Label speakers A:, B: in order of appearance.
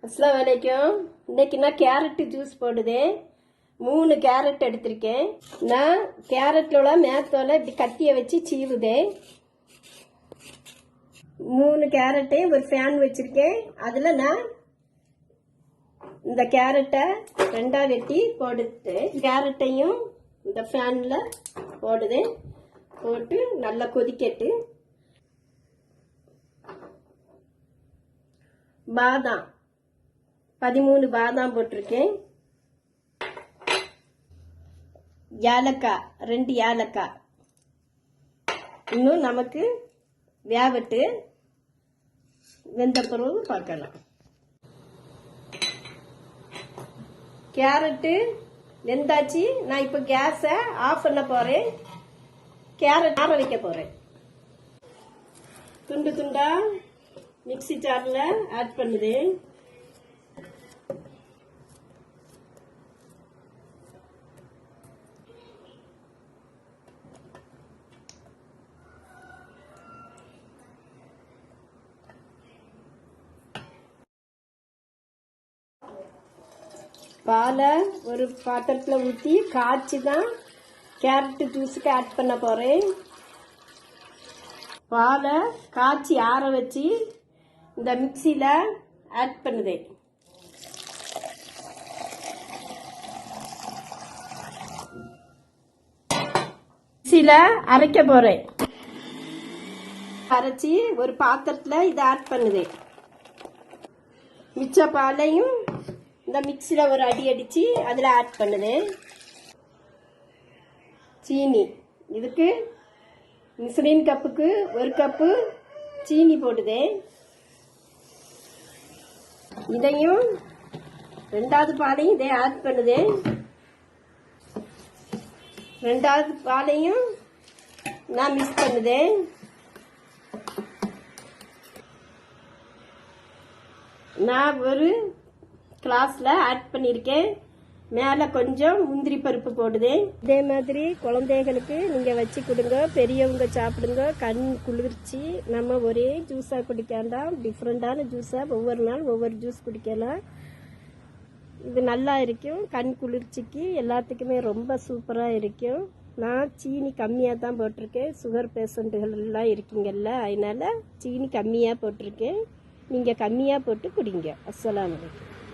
A: அஸ்ஸலாமு அலைக்கும். இன்னைக்கு நான் கேரட் ஜூஸ் போடுதேன். 3 கேரட் எடுத்திருக்கேன். நான் கேரட்டோட மேத்தோல இப்படி கத்தியை வச்சு சீவுதேன். 3 கேரட்டையும் ஒரு ஃபேன் வச்சிருக்கேன். அதில் நான் இந்த கேரட்டை 2ஆ வெட்டி போடுத்தேன். கேரட்டையும் இந்த ஃபேனில் போடுதேன். போட்டு நல்லா கொதிக்கட்டு. பாதாம் 13 பாதாம் போட்டிருக்கேன். ஏலக்காய் 2 ஏலக்காய். இன்னும் நமக்கு வேவட்டு வெந்த பிறகு பார்க்கலாம். கேரட்டு வெந்தாச்சு. நான் இப்போ கேஸை ஆஃப் பண்ண போறேன். கேரட் ஆற வைக்க போறேன். துண்டு துண்டா மிக்ஸி ஜார்ல ஆட் பண்ணுது. பாலை ஒரு பாத்திரத்தில் ஊற்றி காய்ச்சி தான் கேரட் ஜூஸுக்கு ஆட் பண்ண போகிறேன். பாலை காய்ச்சி ஆற வச்சு இந்த மிக்சியில் ஆட் பண்ணுது. மிக்சியில் அரைக்க போகிறேன். அரைச்சி ஒரு பாத்திரத்தில் இதை ஆட் பண்ணுது. மிச்ச பாலையும் இந்த மிக்சியில் ஒரு அடி அடித்து அதில் ஆட் பண்ணுது. சீனி இதுக்கு மிஸ்லின் கப்புக்கு 1 கப்பு சீனி போடுது. இதையும் 2வது பாலையும் இதை ஆட் பண்ணுது. 2வது பாலையும் நான் மிக்ஸ் பண்ணுது. நான் ஒரு கிளாஸ்ல ஆட் பண்ணியிருக்கேன். மேலே கொஞ்சம் முந்திரி பருப்பு போடுதேன். இதே மாதிரி குழந்தைகளுக்கு நீங்கள் வச்சு கொடுங்க. பெரியவங்க சாப்பிடுங்க. கண் குளிர்ச்சி. நம்ம ஒரே ஜூஸாக குடிக்காண்டாம், டிஃப்ரெண்டான ஜூஸாக ஒவ்வொரு நாள் ஒவ்வொரு ஜூஸ் குடிக்கலாம். இது நல்லா இருக்கும். கண் குளிர்ச்சிக்கு எல்லாத்துக்குமே ரொம்ப சூப்பராக இருக்கும். நான் சீனி கம்மியாக தான் போட்டிருக்கேன். சுகர் பேஷண்ட்டுகள் எல்லாம் இருக்கீங்கல்ல, அதனால சீனி கம்மியாக போட்டிருக்கேன். நீங்கள் கம்மியாக போட்டு குடிங்க. அஸ்ஸலாமு அலைக்கும்.